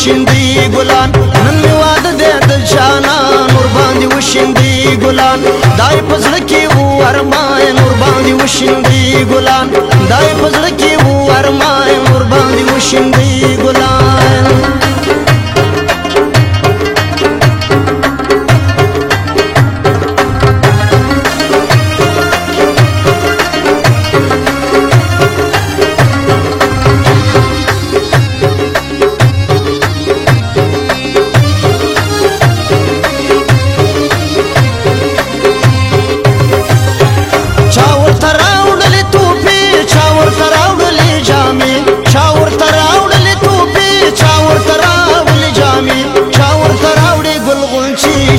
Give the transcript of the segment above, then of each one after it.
وشیندي ګلان نن می واده د جانان ور باندې وشیندي ګلان دای پزړه کې و ارمان ور باندې وشیندي ګلان دای پزړه کې و ارمان ور باندې وشیندي ګلان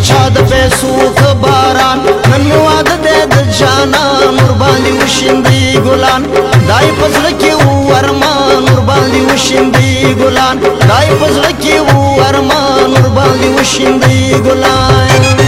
چا د پیسو باران نن می واده د جانان ور باندې وشیندي ګلان دای پزړه کې و ارمان ور باندې وشیندي ګلان دای پزړه کې و ارمان ور باندې وشیندي ګلان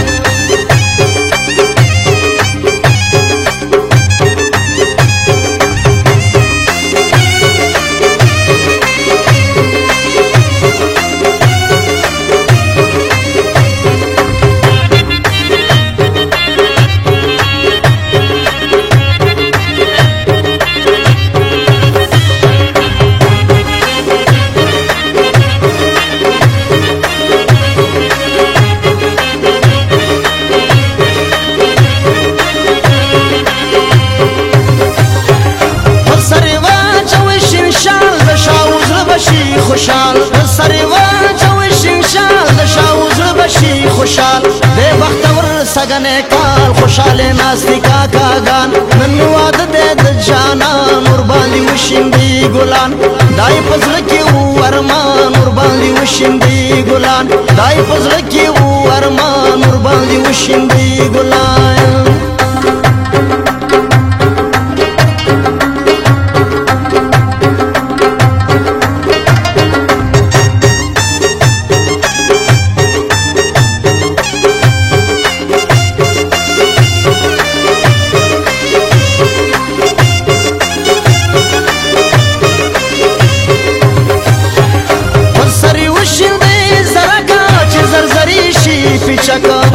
خوشحال سری واچوي شینشال د شاوز بشي خوشحال د بختور سګنه کال خوشاله ناستی کاکاګان نن واده د جانان ور باندې وشیندي ګلان دای پزړه کې و ارمان ور باندې وشیندي ګلان دای پزړه کې و ارمان ور باندې وشیندي ګلان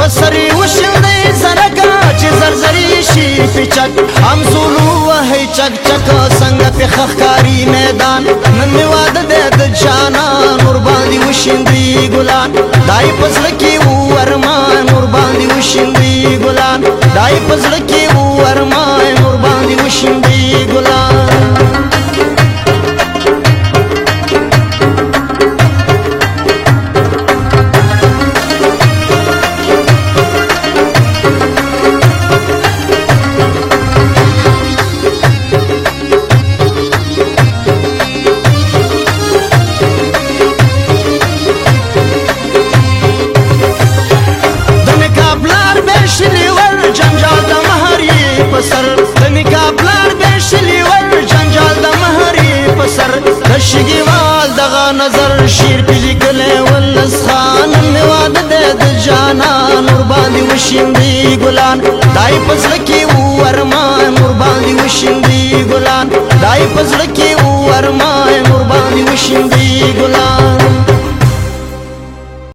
بسری وشندې زرکا چې زرزری شي پچک هم زولو وهي چک چک څنګه په خخکاری میدان نن می واده د جانان ور باندې وشیندي ګلان دای پزړه کې و ارمان ور باندې وشیندي ګلان دای پزړه کې و ارمان ور باندې وشیندي ګلان شګیوال دغه نظر شیر پلی کله ولس خان می واده د جانان ور باندې وشیندي ګلان دای پزړه کې و ارمان ور باندې وشیندي ګلان دای پزړه کې و ارمان